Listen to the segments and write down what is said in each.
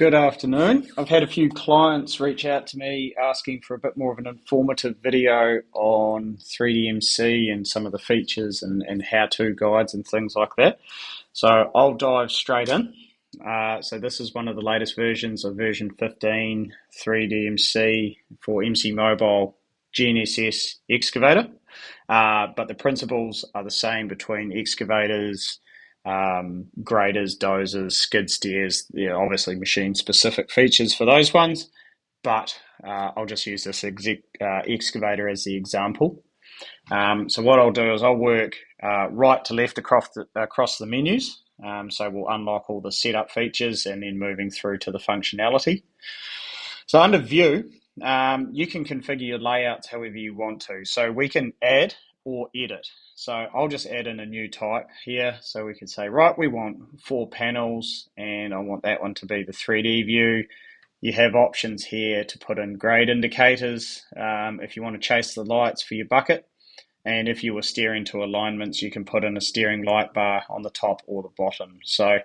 Good afternoon. I've had a few clients reach out to me asking for a bit more of an informative video on 3DMC and some of the features and how-to guides and things like that. So I'll dive straight in. So this is one of the latest versions of version 15 3DMC for MC Mobile GNSS excavator. But the principles are the same between excavators, graders, dozers, skid steers. Obviously machine specific features for those ones, but I'll just use this excavator as the example. So what I'll do is I'll work right to left across the menus. So we'll unlock all the setup features and then moving through to the functionality. So under view, you can configure your layouts however you want to. So we can add or edit. So I'll just add in a new type here. So we can say, right, we want 4 panels and I want that one to be the 3D view. You have options here to put in grade indicators if you want to chase the lights for your bucket. And if you were steering to alignments, you can put in a steering light bar on the top or the bottom. So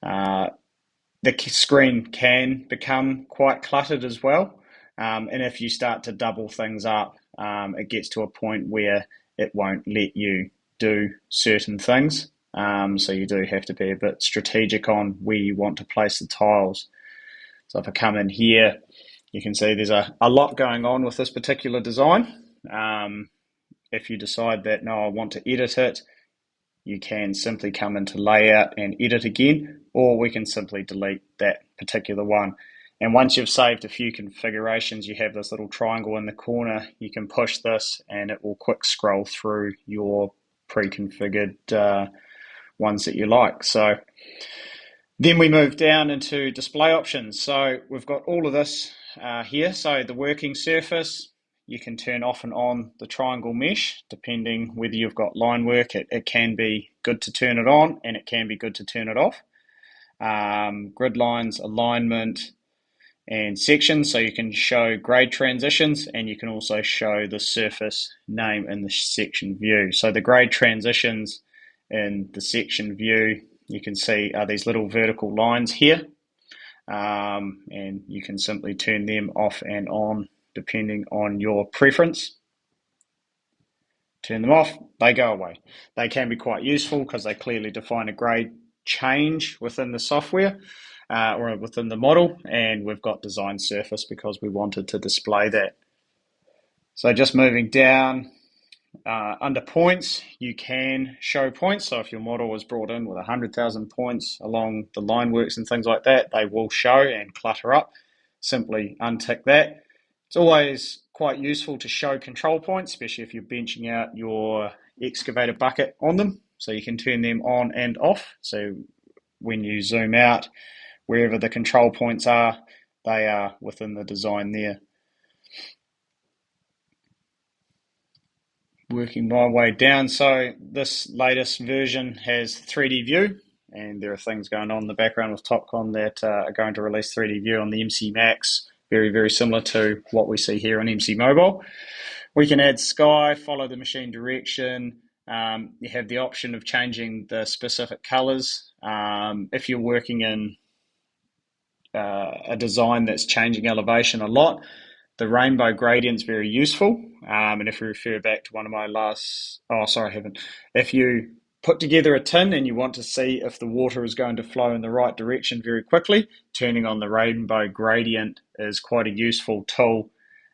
the screen can become quite cluttered as well. And if you start to double things up, it gets to a point where it won't let you do certain things. So you do have to be a bit strategic on where you want to place the tiles. So if I come in here, you can see there's a lot going on with this particular design. If you decide that, no, I want to edit it, you can simply come into layout and edit again, or we can simply delete that particular one. And once you've saved a few configurations, you have this little triangle in the corner. You can push this and it will quick scroll through your pre-configured ones that you like. So then we move down into display options. So we've got all of this here. So the working surface, you can turn off and on the triangle mesh depending whether you've got line work. It can be good to turn it on and it can be good to turn it off. Grid lines, alignment, and sections, so you can show grade transitions and you can also show the surface name in the section view. So the grade transitions in the section view, you can see are these little vertical lines here, and you can simply turn them off and on depending on your preference. Turn them off, they go away. They can be quite useful because they clearly define a grade change within the software or within the model, and we've got design surface because we wanted to display that. So just moving down, under points, you can show points. So if your model was brought in with 100,000 points along the line works and things like that, they will show and clutter up. Simply untick that. It's always quite useful to show control points, especially if you're benching out your excavator bucket on them. So you can turn them on and off. So when you zoom out, wherever the control points are, they are within the design there. Working my way down, so this latest version has 3D view, and there are things going on in the background with Topcon that are going to release 3D view on the MC Max, very, very similar to what we see here on MC Mobile. We can add sky, follow the machine direction. You have the option of changing the specific colors. If you're working in a design that's changing elevation a lot, the rainbow gradient is very useful. And if we refer back to one of my last, if you put together a tin and you want to see if the water is going to flow in the right direction very quickly, turning on the rainbow gradient is quite a useful tool.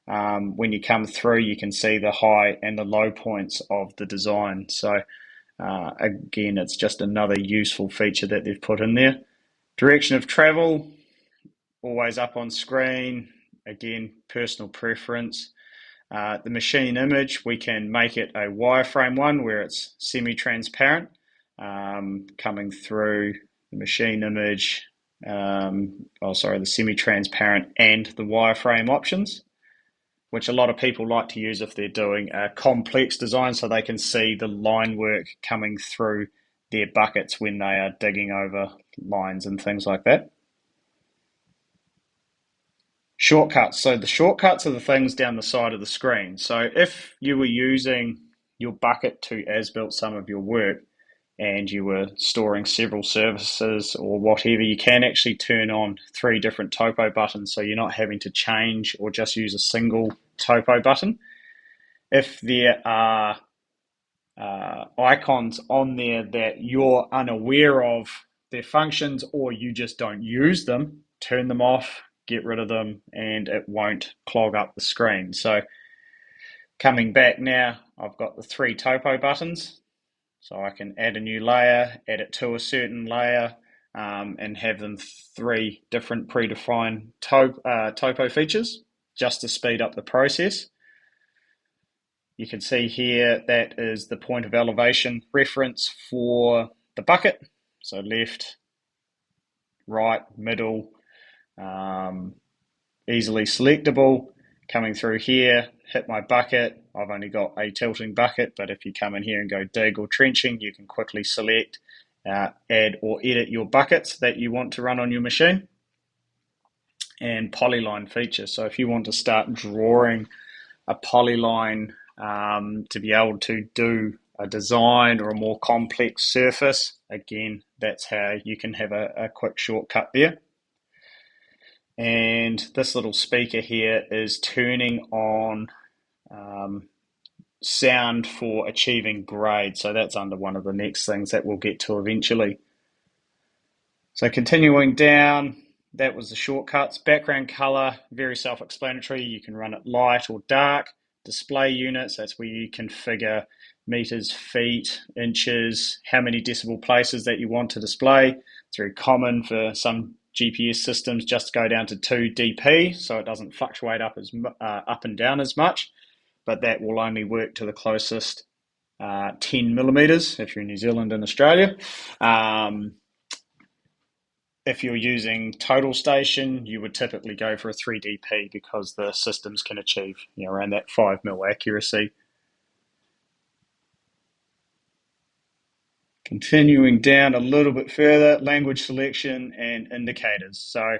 When you come through, you can see the high and the low points of the design. So again, it's just another useful feature that they've put in there. Direction of travel, always up on screen. Again, personal preference. The machine image, we can make it a wireframe one where it's semi-transparent, coming through the machine image, the semi-transparent and the wireframe options, which a lot of people like to use if they're doing a complex design so they can see the line work coming through their buckets when they are digging over lines and things like that. Shortcuts. So the shortcuts are the things down the side of the screen. So if you were using your bucket to as-built some of your work and you were storing several services or whatever, you can actually turn on 3 different topo buttons, so you're not having to change or just use a single topo button. If there are icons on there that you're unaware of their functions, or you just don't use them, turn them off, get rid of them, and it won't clog up the screen. So coming back now, I've got the 3 topo buttons. So I can add a new layer, add it to a certain layer, and have them 3 different predefined topo features just to speed up the process. You can see here that is the point of elevation reference for the bucket. So left, right, middle, easily selectable. Coming through here, hit my bucket. I've only got a tilting bucket, but if you come in here and go dig or trenching, you can quickly select, add or edit your buckets that you want to run on your machine. And polyline feature. So if you want to start drawing a polyline to be able to do a design or a more complex surface, again, that's how you can have a quick shortcut there. And this little speaker here is turning on sound for achieving grade. So that's under one of the next things that we'll get to eventually. So continuing down, that was the shortcuts. Background color, very self-explanatory. You can run it light or dark. Display units, that's where you configure meters, feet, inches, how many decimal places that you want to display. It's very common for some GPS systems just to go down to 2 dp, so it doesn't fluctuate up and down as much, but that will only work to the closest 10 millimeters if you're in New Zealand and Australia. If you're using total station, you would typically go for a 3dp because the systems can achieve around that 5 mil accuracy. Continuing down a little bit further, language selection and indicators. So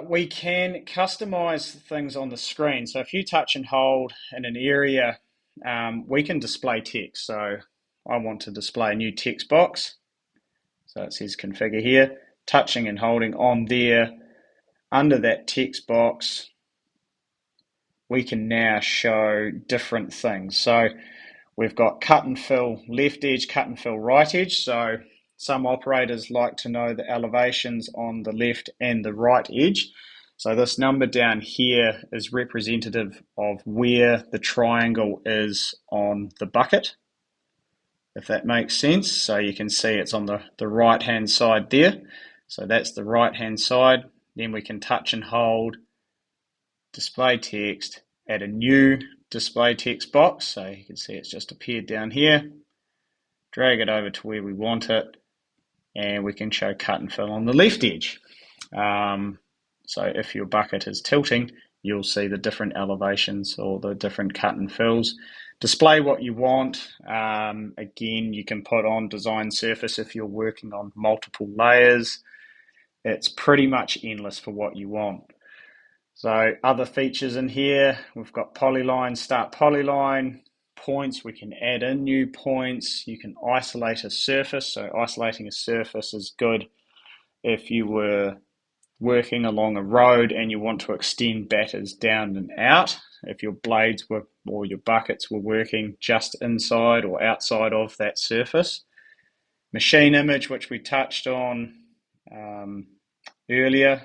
we can customize things on the screen. So if you touch and hold in an area, we can display text. So I want to display a new text box. So it says configure here, touching and holding on there. Under that text box, we can now show different things. So we've got cut and fill left edge, cut and fill right edge. So some operators like to know the elevations on the left and the right edge. So this number down here is representative of where the triangle is on the bucket, if that makes sense. So you can see it's on the right hand side there. So that's the right hand side. Then we can touch and hold, display text, add a new display text box. So you can see it's just appeared down here. Drag it over to where we want it, and we can show cut and fill on the left edge. So if your bucket is tilting, you'll see the different elevations or the different cut and fills. Display what you want. Again, you can put on design surface if you're working on multiple layers. It's pretty much endless for what you want. So other features in here, we've got polyline, start polyline, points, we can add in new points. You can isolate a surface. So isolating a surface is good if you were working along a road and you want to extend batters down and out. If your blades were, or your buckets were working just inside or outside of that surface. Machine image, which we touched on earlier.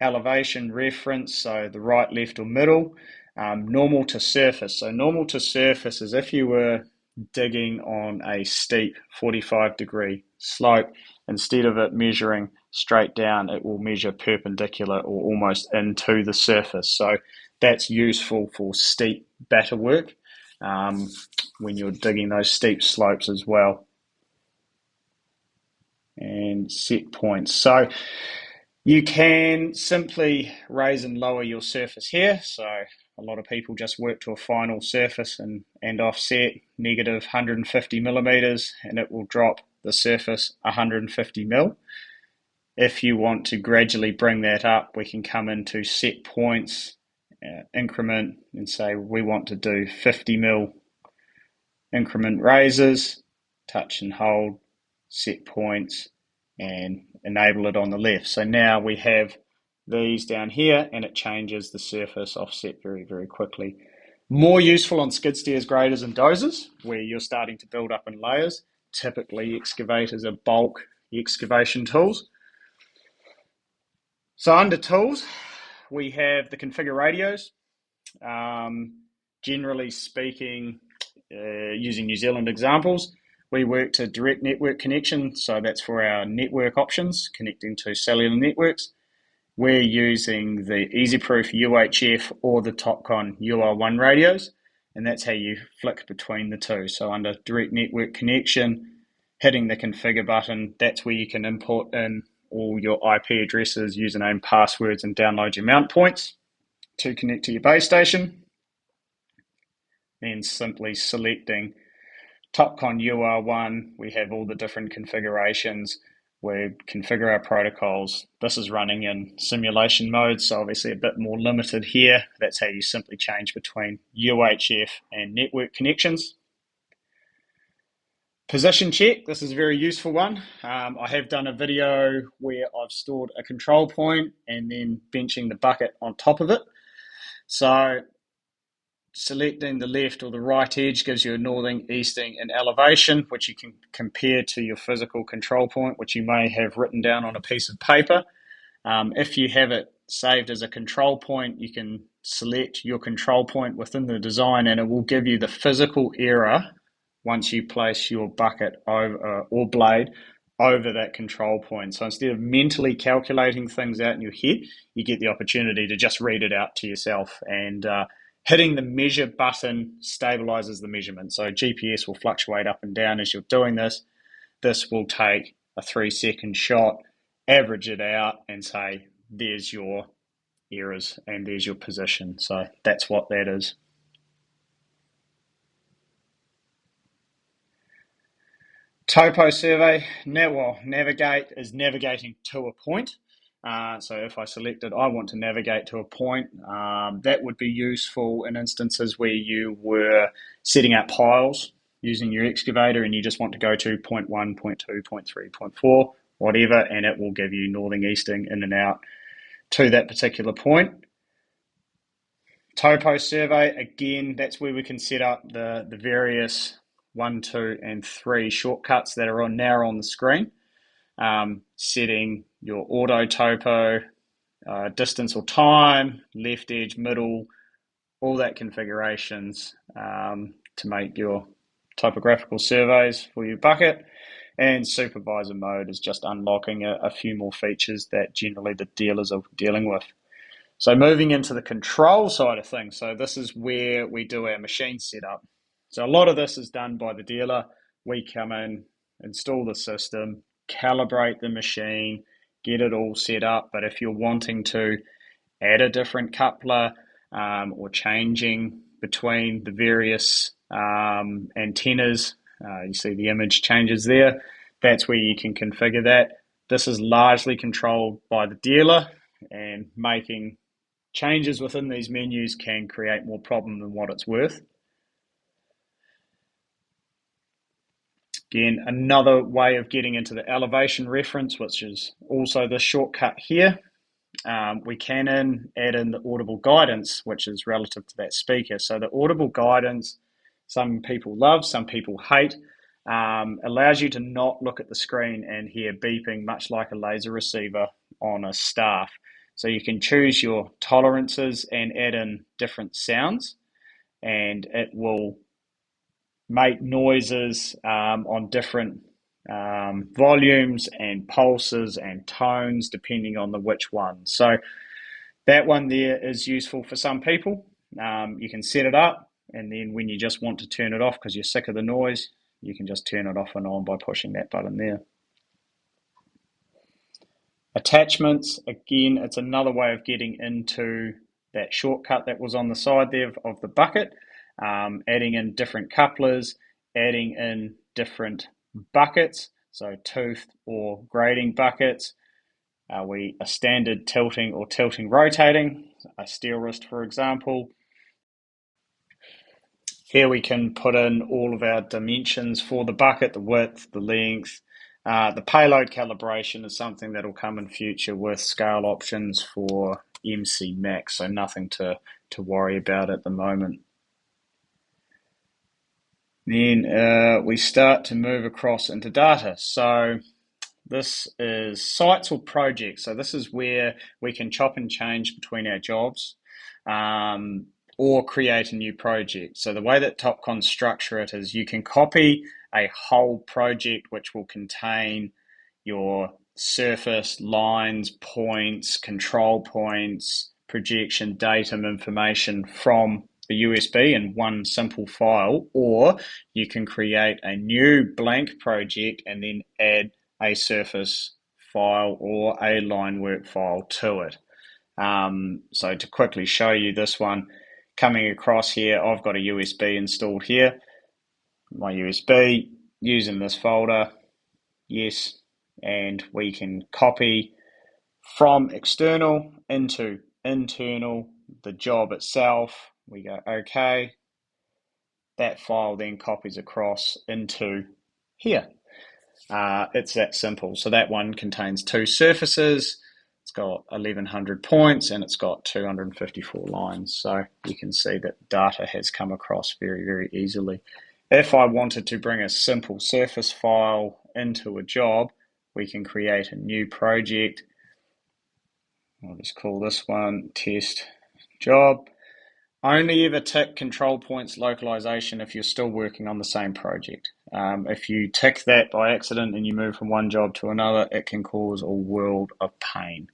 Elevation reference, so the right, left, or middle. Normal to surface. So normal to surface is if you were digging on a steep 45-degree slope, instead of it measuring straight down, it will measure perpendicular or almost into the surface. So that's useful for steep batter work when you're digging those steep slopes as well. And set points. So you can simply raise and lower your surface here. So a lot of people just work to a final surface and offset negative 150 millimeters, and it will drop the surface 150 mil. If you want to gradually bring that up, we can come into set points, increment, and say we want to do 50 mil increment raises, touch and hold, set points, and enable it on the left. So now we have these down here, and it changes the surface offset very, very quickly. More useful on skid steers, graders, and dozers, where you're starting to build up in layers. Typically, excavators are bulk excavation tools. So under tools, we have the configure radios. Generally speaking, using New Zealand examples, we work to direct network connection, so that's for our network options, connecting to cellular networks. We're using the EasyProof UHF or the Topcon UR1 radios, and that's how you flick between the two. So under direct network connection, hitting the configure button, that's where you can import in all your IP addresses, username, passwords, and download your mount points to connect to your base station. And simply selecting Topcon UR1, we have all the different configurations. We configure our protocols. This is running in simulation mode, so obviously a bit more limited here. That's how you simply change between UHF and network connections. Position check, this is a very useful one. I have done a video where I've stored a control point and then benching the bucket on top of it. So selecting the left or the right edge gives you a northing, easting, and elevation, which you can compare to your physical control point, which you may have written down on a piece of paper. If you have it saved as a control point, you can select your control point within the design, and it will give you the physical error once you place your bucket over or blade over that control point. So instead of mentally calculating things out in your head, you get the opportunity to just read it out to yourself, and hitting the measure button stabilizes the measurement. So GPS will fluctuate up and down as you're doing this. This will take a 3-second shot, average it out, and say, there's your errors and there's your position. So that's what that is. Topo Survey, navigate is navigating to a point. So if I selected I want to navigate to a point, that would be useful in instances where you were setting up piles using your excavator and you just want to go to point 1, point 2, point 3, point 4, whatever, and it will give you northing, easting, in and out to that particular point. Topo Survey, again, that's where we can set up the various 1, 2, and 3 shortcuts that are now on the screen. Setting your auto topo, distance or time, left edge, middle, all that configurations to make your topographical surveys for your bucket. And supervisor mode is just unlocking a few more features that generally the dealers are dealing with. So moving into the control side of things, so this is where we do our machine setup. So a lot of this is done by the dealer. We come in, install the system, calibrate the machine, get it all set up. But if you're wanting to add a different coupler or changing between the various antennas, you see the image changes there, that's where you can configure that. This is largely controlled by the dealer, and making changes within these menus can create more problem than what it's worth. Again, another way of getting into the elevation reference, which is also the shortcut here. We can add in the Audible guidance, which is relative to that speaker. So the Audible guidance, some people love, some people hate, allows you to not look at the screen and hear beeping, much like a laser receiver on a staff. So you can choose your tolerances and add in different sounds, and it will make noises on different volumes and pulses and tones depending on which one. So that one there is useful for some people. You can set it up, and then when you just want to turn it off because you're sick of the noise, you can just turn it off and on by pushing that button there. Attachments, again, it's another way of getting into that shortcut that was on the side there of the bucket, adding in different couplers, adding in different buckets, so toothed or grading buckets. A standard tilting or tilting rotating, a steel wrist for example. Here we can put in all of our dimensions for the bucket, the width, the length. The payload calibration is something that will come in future with scale options for MC Max, so nothing to worry about at the moment. Then we start to move across into data. So this is sites or projects. So this is where we can chop and change between our jobs or create a new project. So the way that Topcon structure it is you can copy a whole project which will contain your surface, lines, points, control points, projection, datum, information from the USB in one simple file, or you can create a new blank project and then add a surface file or a line work file to it. So to quickly show you this one, coming across here, I've got a USB installed here. My USB, using this folder, yes, and we can copy from external into internal, the job itself. We go OK. That file then copies across into here. It's that simple. So that one contains two surfaces. It's got 1100 points and it's got 254 lines. So you can see that data has come across very, very easily. If I wanted to bring a simple surface file into a job, we can create a new project. I'll just call this one test job. Only ever tick control points localization if you're still working on the same project. If you tick that by accident and you move from one job to another, it can cause a world of pain.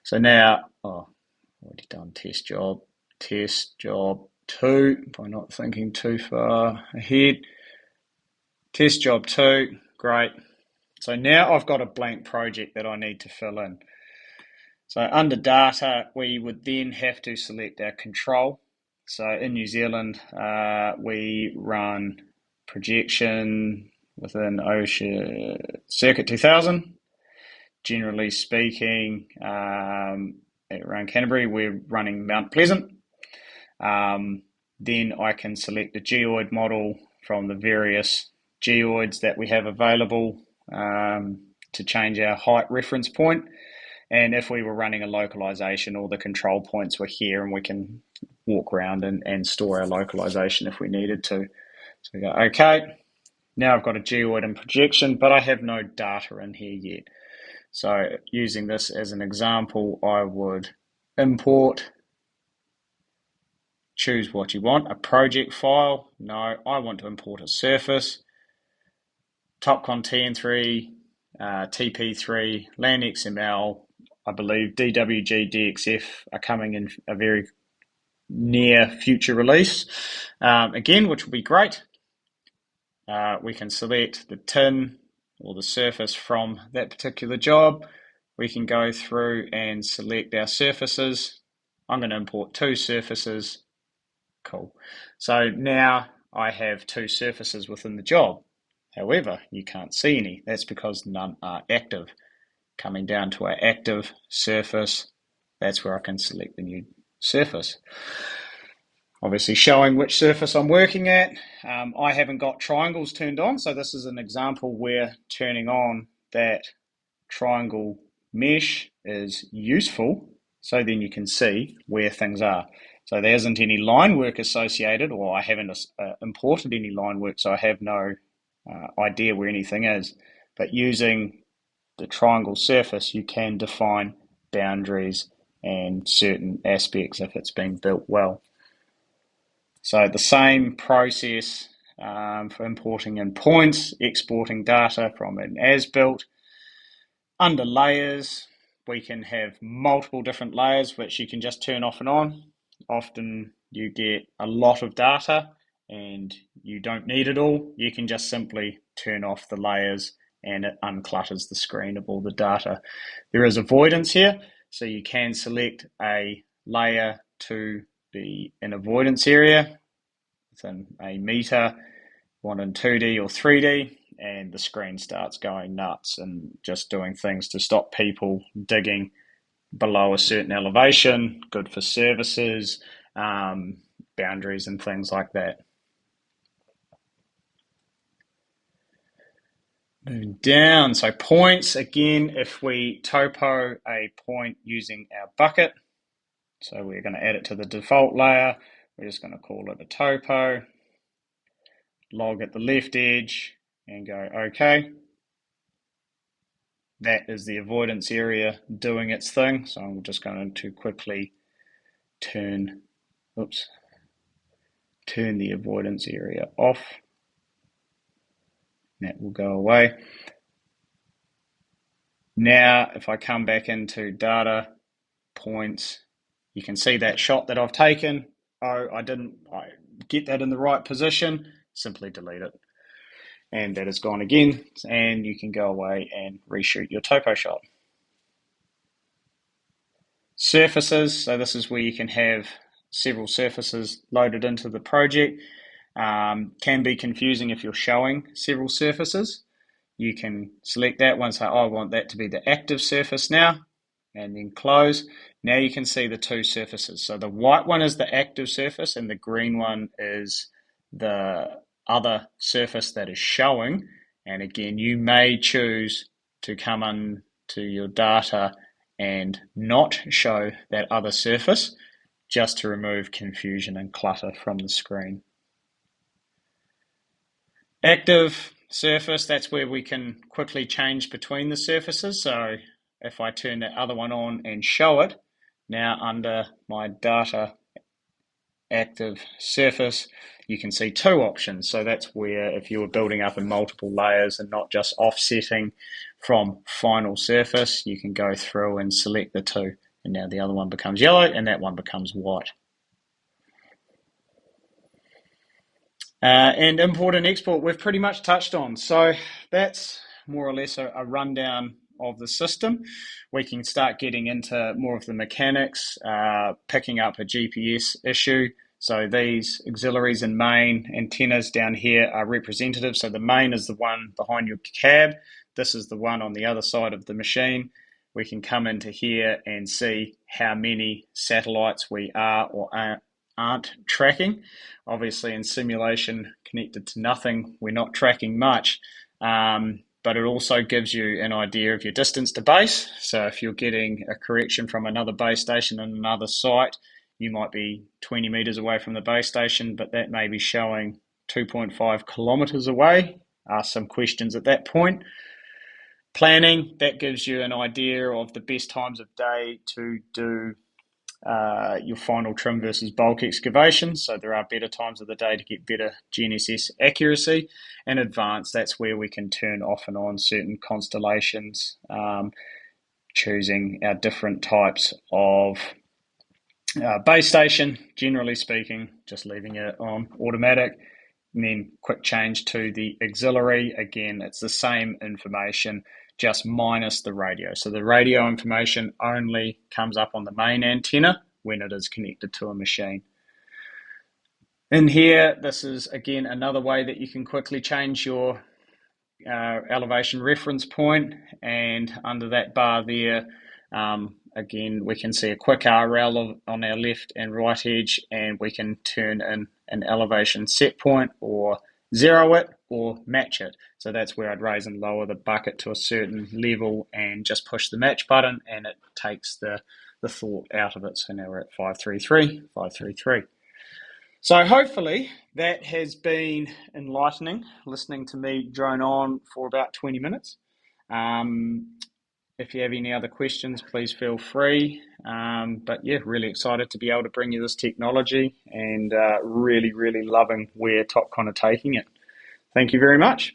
So now, already done test job 2, by not thinking too far ahead. Test job 2, great. So now I've got a blank project that I need to fill in. So under data, we would then have to select our control. So in New Zealand, we run projection within OSHA Circuit 2000. Generally speaking, around Canterbury, we're running Mount Pleasant. Then I can select a geoid model from the various geoids that we have available to change our height reference point. And if we were running a localization, all the control points were here and we can walk around and store our localization if we needed to. So we go, okay, now I've got a geoid and projection, but I have no data in here yet. So using this as an example, I would import, choose what you want, a project file. No, I want to import a surface, Topcon TN3, TP3, LAN XML, I believe DWG, DXF are coming in a very near future release, again, which will be great. We can select the tin or the surface from that particular job. We can go through and select our surfaces. I'm going to import 2 surfaces. Cool. So now I have 2 surfaces within the job. However, you can't see any. That's because none are active. Coming down to our active surface, that's where I can select the new surface. Obviously showing which surface I'm working at. I haven't got triangles turned on, so this is an example where turning on that triangle mesh is useful, so then you can see where things are. So there isn't any line work associated, or I haven't imported any line work, so I have no idea where anything is. But using the triangle surface, you can define boundaries and certain aspects if it's being built well. So the same process for importing in points, exporting data from an as-built. Under layers, we can have multiple different layers which you can just turn off and on. Often you get a lot of data and you don't need it all. You can just simply turn off the layers and it unclutters the screen of all the data. There is avoidance here, so you can select a layer to be an avoidance area within a meter, one in 2D or 3D, and the screen starts going nuts and just doing things to stop people digging below a certain elevation, good for services, boundaries and things like that. Moving down, so points, again, if we topo a point using our bucket, so we're going to add it to the default layer, we're just going to call it a topo, log at the left edge, and go OK. That is the avoidance area doing its thing, so I'm just going to quickly turn the avoidance area off. That will go away. Now, if I come back into data, points, you can see that shot that I've taken. Oh, I didn't get that in the right position. Simply delete it. And that is gone again. And you can go away and reshoot your topo shot. Surfaces, so this is where you can have several surfaces loaded into the project. Can be confusing if you're showing several surfaces. You can select that one, say, I want that to be the active surface now, and then close. Now you can see the two surfaces. So the white one is the active surface and the green one is the other surface that is showing. And again, you may choose to come into your data and not show that other surface just to remove confusion and clutter from the screen. Active surface, that's where we can quickly change between the surfaces. So if I turn that other one on and show it, now under my data active surface, you can see two options. So that's where if you were building up in multiple layers and not just offsetting from final surface, you can go through and select the two. And now the other one becomes yellow and that one becomes white. And import and export, we've pretty much touched on. So that's more or less a rundown of the system. We can start getting into more of the mechanics, picking up a GPS issue. So these auxiliaries and main antennas down here are representative. So the main is the one behind your cab. This is the one on the other side of the machine. We can come into here and see how many satellites we are or aren't tracking. Obviously in simulation connected to nothing, we're not tracking much, but it also gives you an idea of your distance to base. So if you're getting a correction from another base station in another site, you might be 20 meters away from the base station, but that may be showing 2.5 kilometers away. Ask some questions at that point. Planning, that gives you an idea of the best times of day to do your final trim versus bulk excavation. So there are better times of the day to get better GNSS accuracy. And advanced, that's where we can turn off and on certain constellations, choosing our different types of base station, generally speaking, just leaving it on automatic. And then quick change to the auxiliary. Again, it's the same information, just minus the radio. So the radio information only comes up on the main antenna when it is connected to a machine. In here, this is again another way that you can quickly change your elevation reference point, and under that bar there, again, we can see a quick RL on our left and right edge, and we can turn in an elevation set point or zero it or match it. So that's where I'd raise and lower the bucket to a certain level and just push the match button, and it takes the thought out of it. So now we're at 533, 533. So hopefully that has been enlightening, listening to me drone on for about 20 minutes. If you have any other questions, please feel free. But yeah, really excited to be able to bring you this technology, and really, really loving where Topcon are taking it. Thank you very much.